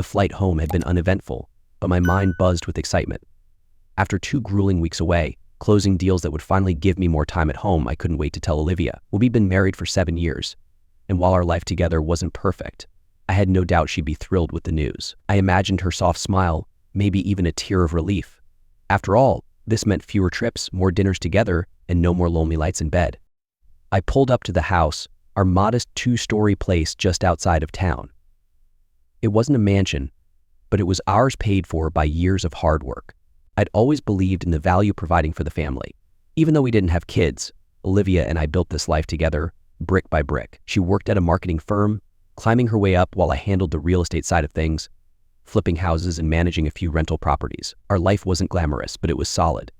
The flight home had been uneventful, but my mind buzzed with excitement. After 2 grueling weeks away, closing deals that would finally give me more time at home, I couldn't wait to tell Olivia. We'd been married for 7 years, and while our life together wasn't perfect, I had no doubt she'd be thrilled with the news. I imagined her soft smile, maybe even a tear of relief. After all, this meant fewer trips, more dinners together, and no more lonely nights in bed. I pulled up to the house, our modest 2-story place just outside of town. It wasn't a mansion, but it was ours, paid for by years of hard work. I'd always believed in the value providing for the family. Even though we didn't have kids, Olivia and I built this life together, brick by brick. She worked at a marketing firm, climbing her way up while I handled the real estate side of things, flipping houses and managing a few rental properties. Our life wasn't glamorous, but it was solid.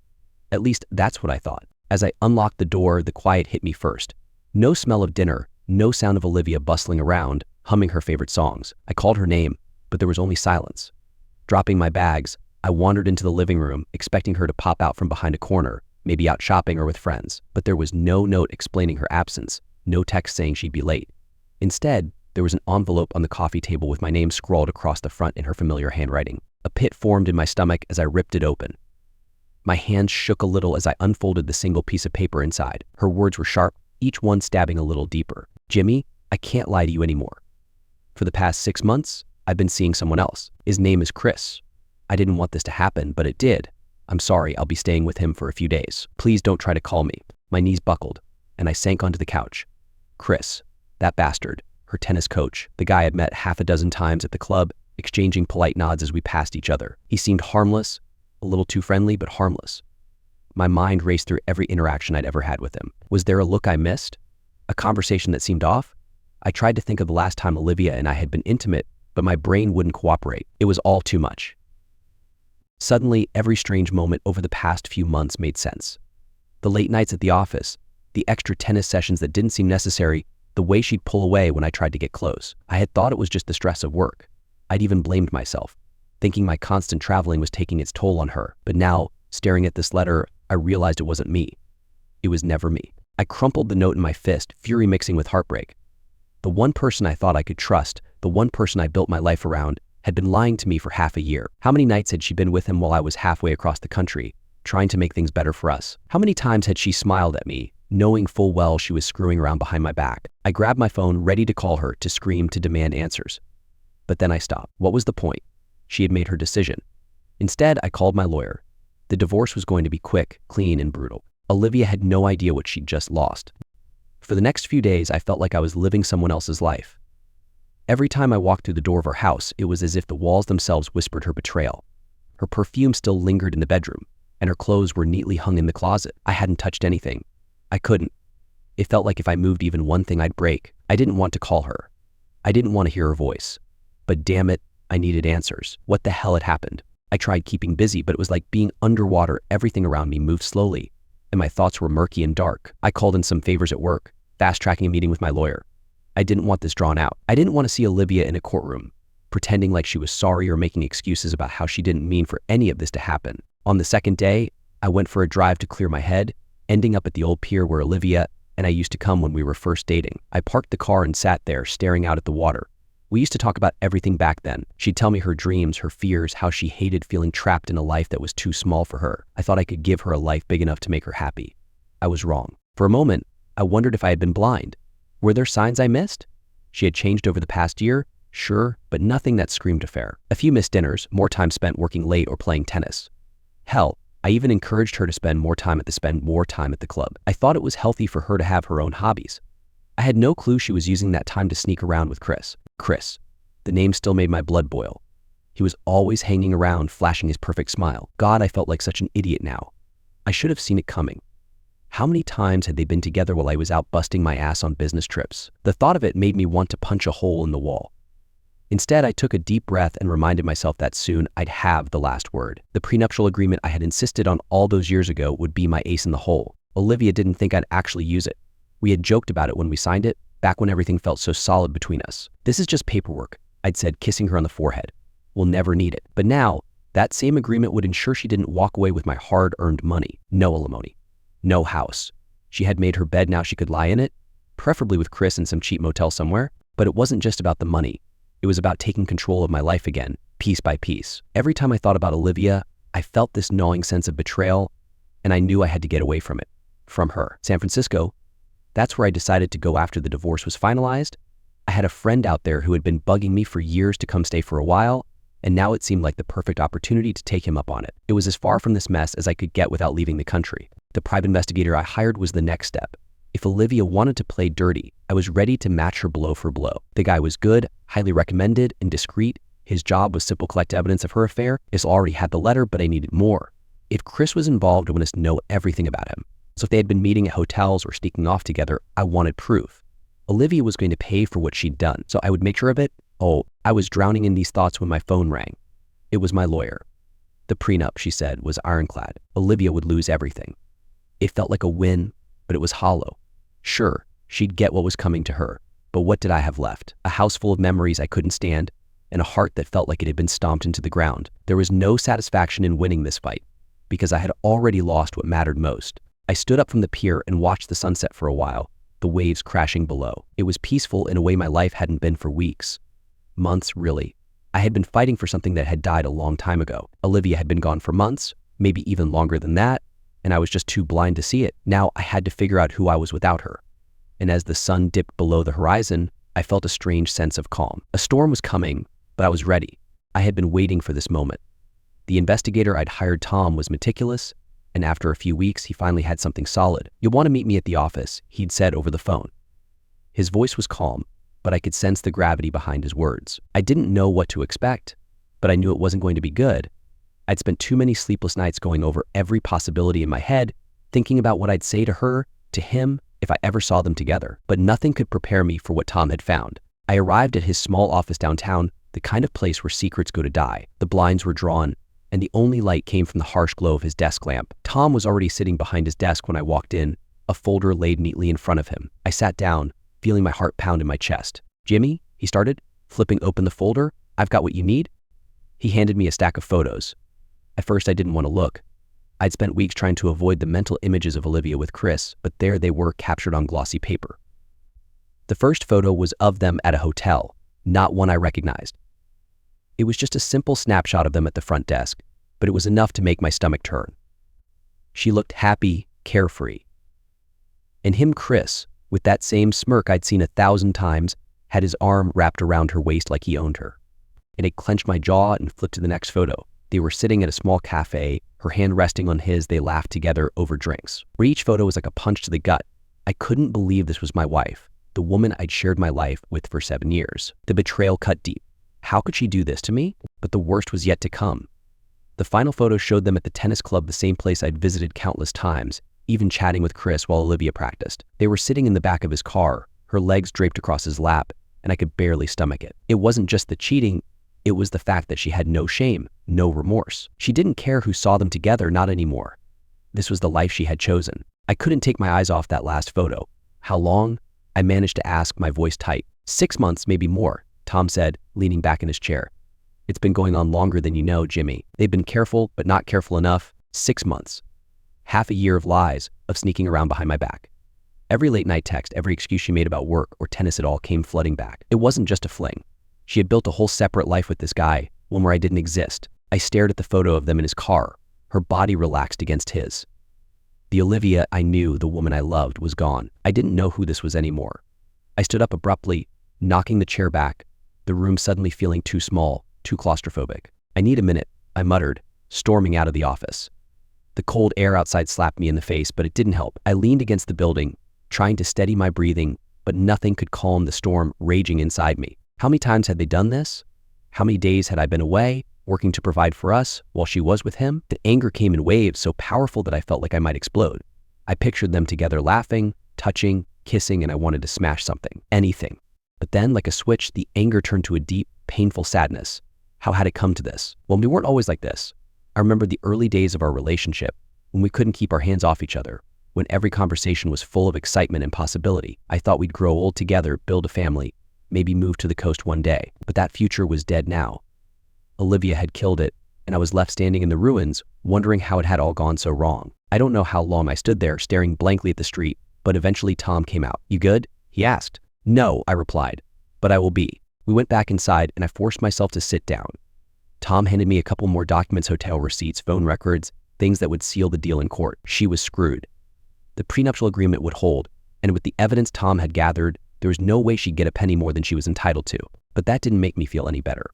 At least that's what I thought. As I unlocked the door, the quiet hit me first. No smell of dinner, no sound of Olivia bustling around, humming her favorite songs. I called her name, but there was only silence. Dropping my bags, I wandered into the living room, expecting her to pop out from behind a corner, maybe out shopping or with friends. But there was no note explaining her absence, no text saying she'd be late. Instead, there was an envelope on the coffee table with my name scrawled across the front in her familiar handwriting. A pit formed in my stomach as I ripped it open. My hands shook a little as I unfolded the single piece of paper inside. Her words were sharp, each one stabbing a little deeper. Jimmy, I can't lie to you anymore. For the past 6 months, I've been seeing someone else. His name is Chris. I didn't want this to happen, but it did. I'm sorry, I'll be staying with him for a few days. Please don't try to call me. My knees buckled, and I sank onto the couch. Chris, that bastard, her tennis coach, the guy I'd met half a dozen times at the club, exchanging polite nods as we passed each other. He seemed harmless, a little too friendly, but harmless. My mind raced through every interaction I'd ever had with him. Was there a look I missed? A conversation that seemed off? I tried to think of the last time Olivia and I had been intimate, but my brain wouldn't cooperate. It was all too much. Suddenly, every strange moment over the past few months made sense. The late nights at the office, the extra tennis sessions that didn't seem necessary, the way she'd pull away when I tried to get close. I had thought it was just the stress of work. I'd even blamed myself, thinking my constant traveling was taking its toll on her. But now, staring at this letter, I realized it wasn't me. It was never me. I crumpled the note in my fist, fury mixing with heartbreak. The one person I thought I could trust, the one person I built my life around, had been lying to me for half a year. How many nights had she been with him while I was halfway across the country, trying to make things better for us? How many times had she smiled at me, knowing full well she was screwing around behind my back? I grabbed my phone, ready to call her, to scream, to demand answers. But then I stopped. What was the point? She had made her decision. Instead, I called my lawyer. The divorce was going to be quick, clean, and brutal. Olivia had no idea what she'd just lost. For the next few days, I felt like I was living someone else's life. Every time I walked through the door of her house, it was as if the walls themselves whispered her betrayal. Her perfume still lingered in the bedroom, and her clothes were neatly hung in the closet. I hadn't touched anything. I couldn't. It felt like if I moved even one thing, I'd break. I didn't want to call her. I didn't want to hear her voice. But damn it, I needed answers. What the hell had happened? I tried keeping busy, but it was like being underwater. Everything around me moved slowly, and my thoughts were murky and dark. I called in some favors at work, fast-tracking a meeting with my lawyer. I didn't want this drawn out. I didn't want to see Olivia in a courtroom, pretending like she was sorry or making excuses about how she didn't mean for any of this to happen. On the second day, I went for a drive to clear my head, ending up at the old pier where Olivia and I used to come when we were first dating. I parked the car and sat there, staring out at the water. We used to talk about everything back then. She'd tell me her dreams, her fears, how she hated feeling trapped in a life that was too small for her. I thought I could give her a life big enough to make her happy. I was wrong. For a moment, I wondered if I had been blind. Were there signs I missed? She had changed over the past year, sure, but nothing that screamed affair. A few missed dinners, more time spent working late or playing tennis. Hell, I even encouraged her to spend more time at the club. I thought it was healthy for her to have her own hobbies. I had no clue she was using that time to sneak around with Chris. Chris. The name still made my blood boil. He was always hanging around, flashing his perfect smile. God, I felt like such an idiot now. I should have seen it coming. How many times had they been together while I was out busting my ass on business trips? The thought of it made me want to punch a hole in the wall. Instead, I took a deep breath and reminded myself that soon I'd have the last word. The prenuptial agreement I had insisted on all those years ago would be my ace in the hole. Olivia didn't think I'd actually use it. We had joked about it when we signed it, back when everything felt so solid between us. This is just paperwork, I'd said, kissing her on the forehead. We'll never need it. But now, that same agreement would ensure she didn't walk away with my hard-earned money. No alimony. No house. She had made her bed, now she could lie in it, preferably with Chris in some cheap motel somewhere. But it wasn't just about the money. It was about taking control of my life again, piece by piece. Every time I thought about Olivia, I felt this gnawing sense of betrayal, and I knew I had to get away from it, from her. San Francisco, that's where I decided to go after the divorce was finalized. I had a friend out there who had been bugging me for years to come stay for a while, and now it seemed like the perfect opportunity to take him up on it. It was as far from this mess as I could get without leaving the country. The private investigator I hired was the next step. If Olivia wanted to play dirty, I was ready to match her blow for blow. The guy was good, highly recommended, and discreet. His job was simple: collect evidence of her affair. I already had the letter, but I needed more. If Chris was involved, I wanted to know everything about him. So if they had been meeting at hotels or sneaking off together, I wanted proof. Olivia was going to pay for what she'd done, so I would make sure of it. Oh, I was drowning in these thoughts when my phone rang. It was my lawyer. The prenup, she said, was ironclad. Olivia would lose everything. It felt like a win, but it was hollow. Sure, she'd get what was coming to her, but what did I have left? A house full of memories I couldn't stand, and a heart that felt like it had been stomped into the ground. There was no satisfaction in winning this fight, because I had already lost what mattered most. I stood up from the pier and watched the sunset for a while, the waves crashing below. It was peaceful in a way my life hadn't been for weeks. Months, really. I had been fighting for something that had died a long time ago. Olivia had been gone for months, maybe even longer than that, and I was just too blind to see it. Now I had to figure out who I was without her. And as the sun dipped below the horizon, I felt a strange sense of calm. A storm was coming, but I was ready. I had been waiting for this moment. The investigator I'd hired, Tom, was meticulous, and after a few weeks, he finally had something solid. "You'll want to meet me at the office," he'd said over the phone. His voice was calm, but I could sense the gravity behind his words. I didn't know what to expect, but I knew it wasn't going to be good. I'd spent too many sleepless nights going over every possibility in my head, thinking about what I'd say to her, to him, if I ever saw them together. But nothing could prepare me for what Tom had found. I arrived at his small office downtown, the kind of place where secrets go to die. The blinds were drawn, and the only light came from the harsh glow of his desk lamp. Tom was already sitting behind his desk when I walked in, a folder laid neatly in front of him. I sat down, feeling my heart pound in my chest. "Jimmy," he started, flipping open the folder, "I've got what you need." He handed me a stack of photos. At first, I didn't want to look. I'd spent weeks trying to avoid the mental images of Olivia with Chris, but there they were, captured on glossy paper. The first photo was of them at a hotel, not one I recognized. It was just a simple snapshot of them at the front desk, but it was enough to make my stomach turn. She looked happy, carefree. And him, Chris, with that same smirk I'd seen 1,000 times, had his arm wrapped around her waist like he owned her. And it clenched my jaw and flipped to the next photo. They were sitting at a small cafe, her hand resting on his. They laughed together over drinks. Where each photo was like a punch to the gut. I couldn't believe this was my wife, the woman I'd shared my life with for 7 years. The betrayal cut deep. How could she do this to me? But the worst was yet to come. The final photo showed them at the tennis club, the same place I'd visited countless times, even chatting with Chris while Olivia practiced. They were sitting in the back of his car, her legs draped across his lap, and I could barely stomach it. It wasn't just the cheating, it was the fact that she had no shame, no remorse. She didn't care who saw them together, not anymore. This was the life she had chosen. I couldn't take my eyes off that last photo. How long? I managed to ask, my voice tight. 6 months, maybe more, Tom said, leaning back in his chair. "It's been going on longer than you know, Jimmy. They've been careful, but not careful enough. 6 months. Half a year of lies, of sneaking around behind my back." Every late night text, every excuse she made about work or tennis, it all came flooding back. It wasn't just a fling. She had built a whole separate life with this guy, one where I didn't exist. I stared at the photo of them in his car, her body relaxed against his. The Olivia I knew, the woman I loved, was gone. I didn't know who this was anymore. I stood up abruptly, knocking the chair back, the room suddenly feeling too small, too claustrophobic. "I need a minute," I muttered, storming out of the office. The cold air outside slapped me in the face, but it didn't help. I leaned against the building, trying to steady my breathing, but nothing could calm the storm raging inside me. How many times had they done this? How many days had I been away, working to provide for us, while she was with him? The anger came in waves, so powerful that I felt like I might explode. I pictured them together laughing, touching, kissing, and I wanted to smash something, anything. But then, like a switch, the anger turned to a deep, painful sadness. How had it come to this? Well, we weren't always like this. I remember the early days of our relationship, when we couldn't keep our hands off each other, when every conversation was full of excitement and possibility. I thought we'd grow old together, build a family, maybe move to the coast one day. But that future was dead now. Olivia had killed it, and I was left standing in the ruins, wondering how it had all gone so wrong. I don't know how long I stood there, staring blankly at the street, but eventually Tom came out. "You good?" he asked. "No," I replied, "but I will be." We went back inside and I forced myself to sit down. Tom handed me a couple more documents, hotel receipts, phone records, things that would seal the deal in court. She was screwed. The prenuptial agreement would hold, and with the evidence Tom had gathered, there was no way she'd get a penny more than she was entitled to. But that didn't make me feel any better.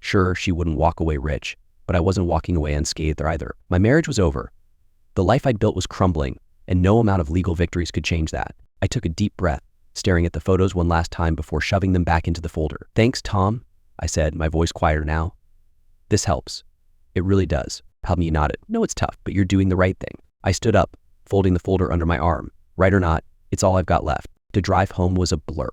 Sure, she wouldn't walk away rich, but I wasn't walking away unscathed either. My marriage was over. The life I'd built was crumbling, and no amount of legal victories could change that. I took a deep breath, staring at the photos one last time before shoving them back into the folder. "Thanks, Tom," I said, my voice quieter now. "This helps. It really does." He nodded. "No, it's tough, but you're doing the right thing." I stood up, folding the folder under my arm. Right or not, it's all I've got left. To drive home was a blur.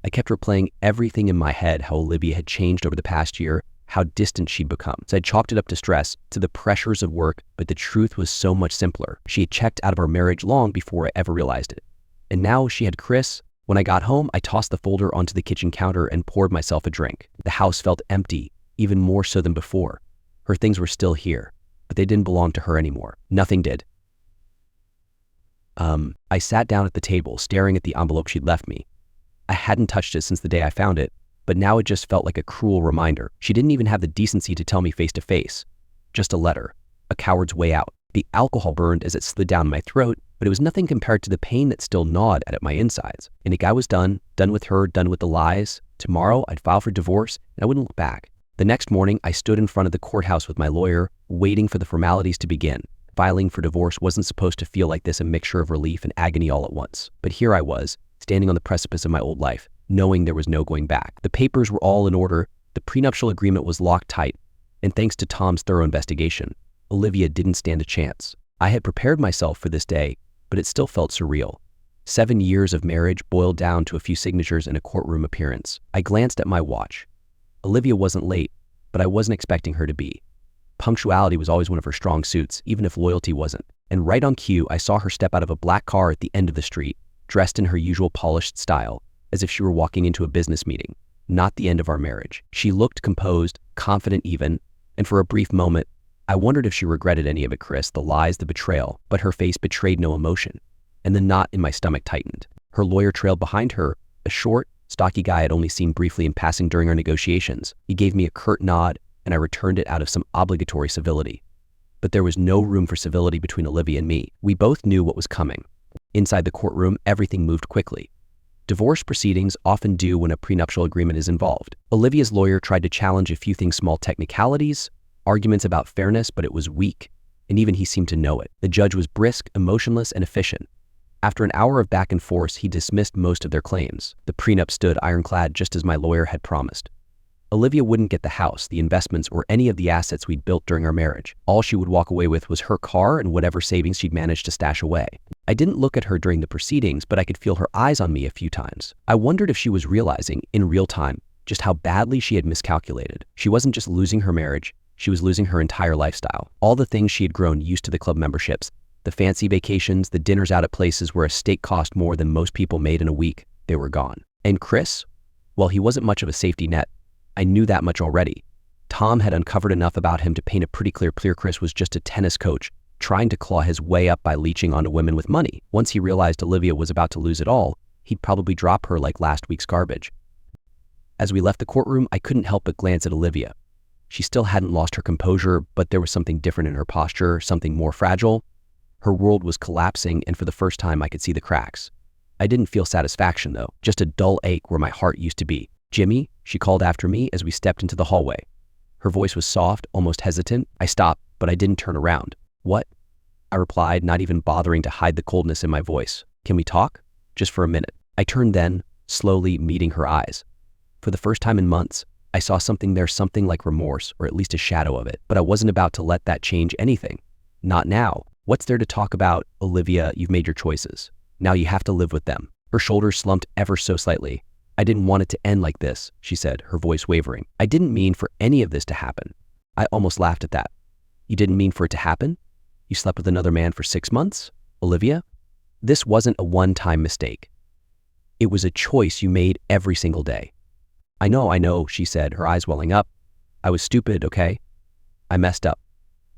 I kept replaying everything in my head, how Olivia had changed over the past year, how distant she'd become. So I'd chalked it up to stress, to the pressures of work, but the truth was so much simpler. She had checked out of our marriage long before I ever realized it. And now she had Chris. When I got home, I tossed the folder onto the kitchen counter and poured myself a drink. The house felt empty, even more so than before. Her things were still here, but they didn't belong to her anymore. Nothing did. I sat down at the table, staring at the envelope she'd left me. I hadn't touched it since the day I found it, but now it just felt like a cruel reminder. She didn't even have the decency to tell me face to face. Just a letter, a coward's way out. The alcohol burned as it slid down my throat, but it was nothing compared to the pain that still gnawed at my insides. And I was done with her, done with the lies. Tomorrow, I'd file for divorce, and I wouldn't look back. The next morning, I stood in front of the courthouse with my lawyer, waiting for the formalities to begin. Filing for divorce wasn't supposed to feel like this, a mixture of relief and agony all at once. But here I was, standing on the precipice of my old life, knowing there was no going back. The papers were all in order, the prenuptial agreement was locked tight, and thanks to Tom's thorough investigation, Olivia didn't stand a chance. I had prepared myself for this day, but it still felt surreal. 7 years of marriage boiled down to a few signatures and a courtroom appearance. I glanced at my watch. Olivia wasn't late, but I wasn't expecting her to be. Punctuality was always one of her strong suits, even if loyalty wasn't. And right on cue, I saw her step out of a black car at the end of the street, dressed in her usual polished style, as if she were walking into a business meeting, not the end of our marriage. She looked composed, confident even, and for a brief moment, I wondered if she regretted any of it, Chris, the lies, the betrayal, but her face betrayed no emotion, and the knot in my stomach tightened. Her lawyer trailed behind her, a short, stocky guy I'd only seen briefly in passing during our negotiations. He gave me a curt nod, and I returned it out of some obligatory civility. But there was no room for civility between Olivia and me. We both knew what was coming. Inside the courtroom, everything moved quickly. Divorce proceedings often do when a prenuptial agreement is involved. Olivia's lawyer tried to challenge a few things, small technicalities, arguments about fairness, but it was weak, and even he seemed to know it. The judge was brisk, emotionless, and efficient. After an hour of back and forth, he dismissed most of their claims. The prenup stood ironclad, just as my lawyer had promised. Olivia wouldn't get the house, the investments, or any of the assets we'd built during our marriage. All she would walk away with was her car and whatever savings she'd managed to stash away. I didn't look at her during the proceedings, but I could feel her eyes on me a few times. I wondered if she was realizing, in real time, just how badly she had miscalculated. She wasn't just losing her marriage, she was losing her entire lifestyle. All the things she had grown used to, the club memberships, the fancy vacations, the dinners out at places where a steak cost more than most people made in a week, they were gone. And Chris? Well, he wasn't much of a safety net. I knew that much already. Tom had uncovered enough about him to paint a pretty clear Chris was just a tennis coach, trying to claw his way up by leeching onto women with money. Once he realized Olivia was about to lose it all, he'd probably drop her like last week's garbage. As we left the courtroom, I couldn't help but glance at Olivia. She still hadn't lost her composure, but there was something different in her posture, something more fragile. Her world was collapsing, and for the first time I could see the cracks. I didn't feel satisfaction though, just a dull ache where my heart used to be. "Jimmy," she called after me as we stepped into the hallway. Her voice was soft, almost hesitant. I stopped, but I didn't turn around. "What?" I replied, not even bothering to hide the coldness in my voice. "Can we talk? Just for a minute." I turned then, slowly meeting her eyes. For the first time in months, I saw something there, something like remorse, or at least a shadow of it. But I wasn't about to let that change anything. Not now. What's there to talk about? "Olivia, you've made your choices. Now you have to live with them." Her shoulders slumped ever so slightly. "I didn't want it to end like this," she said, her voice wavering. "I didn't mean for any of this to happen." I almost laughed at that. "You didn't mean for it to happen? You slept with another man for 6 months? Olivia? This wasn't a one-time mistake. It was a choice you made every single day." I know, she said, her eyes welling up. "I was stupid, okay? I messed up."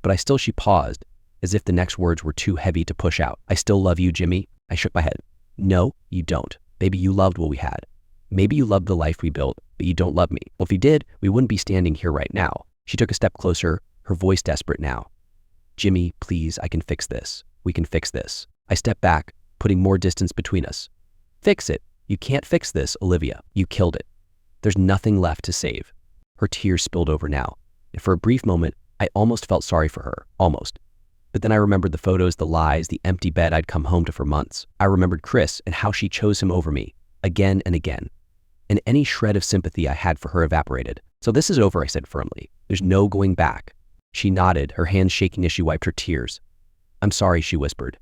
But she paused, as if the next words were too heavy to push out. "I still love you, Jimmy." I shook my head. "No, you don't. Baby, you loved what we had. Maybe you love the life we built, but you don't love me. Well, if you did, we wouldn't be standing here right now. She took a step closer, her voice desperate now. Jimmy, please, I can fix this. We can fix this. I stepped back, putting more distance between us. Fix it. You can't fix this, Olivia. You killed it. There's nothing left to save. Her tears spilled over now, and for a brief moment, I almost felt sorry for her. Almost. But then I remembered the photos, the lies, the empty bed I'd come home to for months. I remembered Chris and how she chose him over me, again and again. And any shred of sympathy I had for her evaporated. So this is over, I said firmly. There's no going back. She nodded, her hands shaking as she wiped her tears. I'm sorry, she whispered.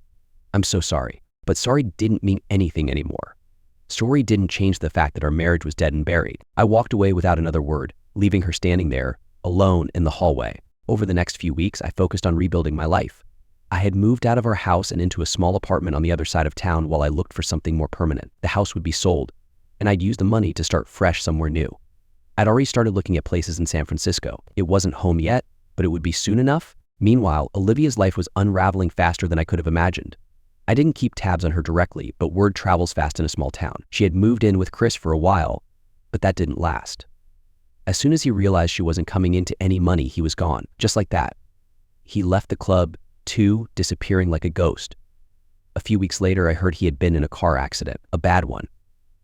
I'm so sorry. But sorry didn't mean anything anymore. Sorry didn't change the fact that our marriage was dead and buried. I walked away without another word, leaving her standing there, alone in the hallway. Over the next few weeks, I focused on rebuilding my life. I had moved out of our house and into a small apartment on the other side of town while I looked for something more permanent. The house would be sold, and I'd use the money to start fresh somewhere new. I'd already started looking at places in San Francisco. It wasn't home yet, but it would be soon enough. Meanwhile, Olivia's life was unraveling faster than I could have imagined. I didn't keep tabs on her directly, but word travels fast in a small town. She had moved in with Chris for a while, but that didn't last. As soon as he realized she wasn't coming into any money, he was gone, just like that. He left the club, too, disappearing like a ghost. A few weeks later, I heard he had been in a car accident, a bad one.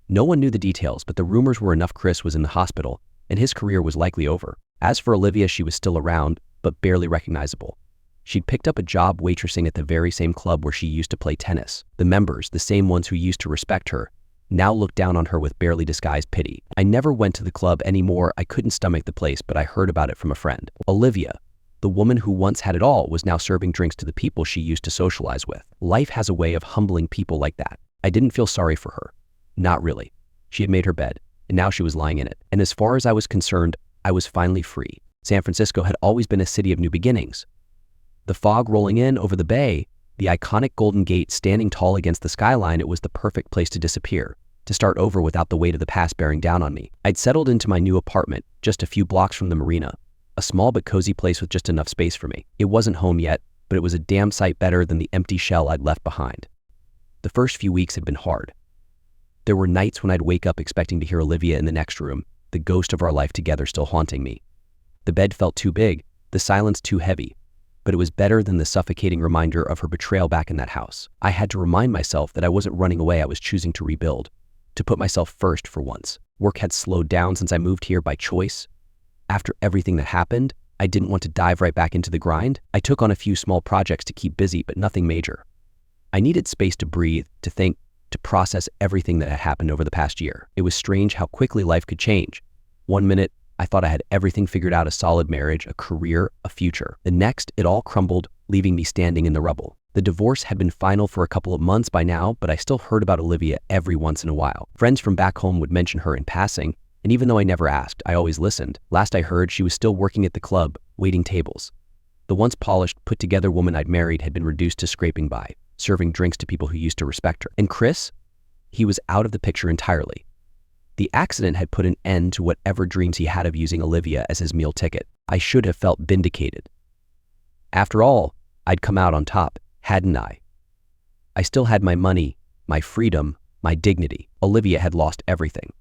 No one knew the details, but the rumors were enough. Chris was in the hospital, and his career was likely over. As for Olivia, she was still around, but barely recognizable. She'd picked up a job waitressing at the very same club where she used to play tennis. The members, the same ones who used to respect her, now looked down on her with barely disguised pity. I never went to the club anymore. I couldn't stomach the place, but I heard about it from a friend. Olivia, the woman who once had it all, was now serving drinks to the people she used to socialize with. Life has a way of humbling people like that. I didn't feel sorry for her. Not really. She had made her bed, and now she was lying in it. And as far as I was concerned, I was finally free. San Francisco had always been a city of new beginnings. The fog rolling in over the bay, the iconic Golden Gate standing tall against the skyline, it was the perfect place to disappear, to start over without the weight of the past bearing down on me. I'd settled into my new apartment, just a few blocks from the marina, a small but cozy place with just enough space for me. It wasn't home yet, but it was a damn sight better than the empty shell I'd left behind. The first few weeks had been hard. There were nights when I'd wake up expecting to hear Olivia in the next room, the ghost of our life together still haunting me. The bed felt too big, the silence too heavy, but it was better than the suffocating reminder of her betrayal back in that house. I had to remind myself that I wasn't running away, I was choosing to rebuild, to put myself first for once. Work had slowed down since I moved here by choice. After everything that happened, I didn't want to dive right back into the grind. I took on a few small projects to keep busy, but nothing major. I needed space to breathe, to think, to process everything that had happened over the past year. It was strange how quickly life could change. One minute, I thought I had everything figured out, a solid marriage, a career, a future. The next, it all crumbled, leaving me standing in the rubble. The divorce had been final for a couple of months by now, but I still heard about Olivia every once in a while. Friends from back home would mention her in passing, and even though I never asked, I always listened. Last I heard, she was still working at the club, waiting tables. The once polished, put-together woman I'd married had been reduced to scraping by, serving drinks to people who used to respect her. And Chris? He was out of the picture entirely. The accident had put an end to whatever dreams he had of using Olivia as his meal ticket. I should have felt vindicated. After all, I'd come out on top, hadn't I? I still had my money, my freedom, my dignity. Olivia had lost everything.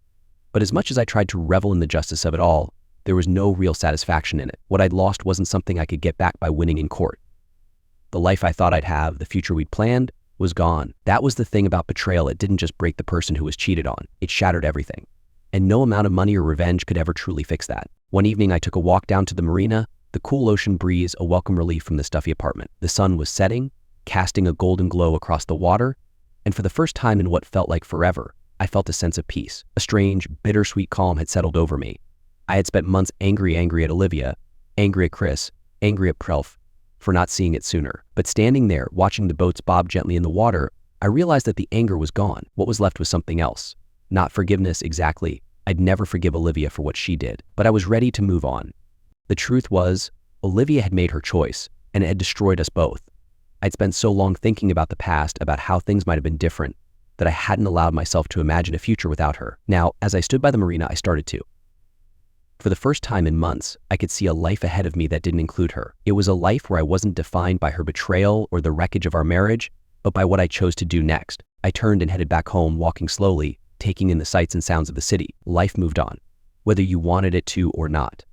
But as much as I tried to revel in the justice of it all, there was no real satisfaction in it. What I'd lost wasn't something I could get back by winning in court. The life I thought I'd have, the future we'd planned, was gone. That was the thing about betrayal. It didn't just break the person who was cheated on. It shattered everything. And no amount of money or revenge could ever truly fix that. One evening, I took a walk down to the marina, the cool ocean breeze a welcome relief from the stuffy apartment. The sun was setting, casting a golden glow across the water, and for the first time in what felt like forever, I felt a sense of peace. A strange, bittersweet calm had settled over me. I had spent months angry at Olivia, angry at Chris, angry at Prelf, for not seeing it sooner. But standing there, watching the boats bob gently in the water, I realized that the anger was gone. What was left was something else. Not forgiveness exactly. I'd never forgive Olivia for what she did, but I was ready to move on. The truth was, Olivia had made her choice, and it had destroyed us both. I'd spent so long thinking about the past, about how things might have been different, that I hadn't allowed myself to imagine a future without her. Now, as I stood by the marina, I started to. For the first time in months, I could see a life ahead of me that didn't include her. It was a life where I wasn't defined by her betrayal or the wreckage of our marriage, but by what I chose to do next. I turned and headed back home, walking slowly, taking in the sights and sounds of the city. Life moved on, whether you wanted it to or not.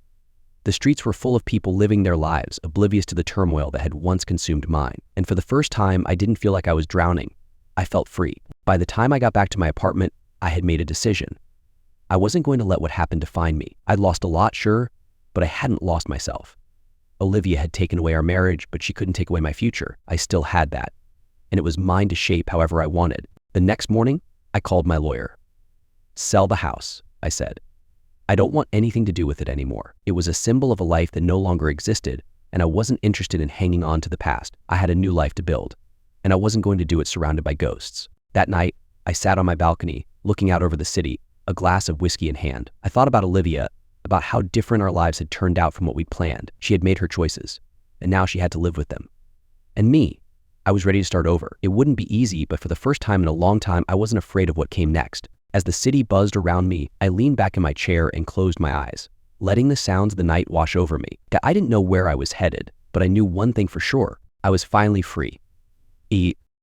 The streets were full of people living their lives, oblivious to the turmoil that had once consumed mine. And for the first time, I didn't feel like I was drowning. I felt free. By the time I got back to my apartment, I had made a decision. I wasn't going to let what happened define me. I'd lost a lot, sure, but I hadn't lost myself. Olivia had taken away our marriage, but she couldn't take away my future. I still had that, and it was mine to shape however I wanted. The next morning, I called my lawyer. "Sell the house," I said. "I don't want anything to do with it anymore." It was a symbol of a life that no longer existed, and I wasn't interested in hanging on to the past. I had a new life to build, and I wasn't going to do it surrounded by ghosts. That night, I sat on my balcony, looking out over the city, a glass of whiskey in hand. I thought about Olivia, about how different our lives had turned out from what we'd planned. She had made her choices, and now she had to live with them. And me, I was ready to start over. It wouldn't be easy, but for the first time in a long time, I wasn't afraid of what came next. As the city buzzed around me, I leaned back in my chair and closed my eyes, letting the sounds of the night wash over me. I didn't know where I was headed, but I knew one thing for sure. I was finally free.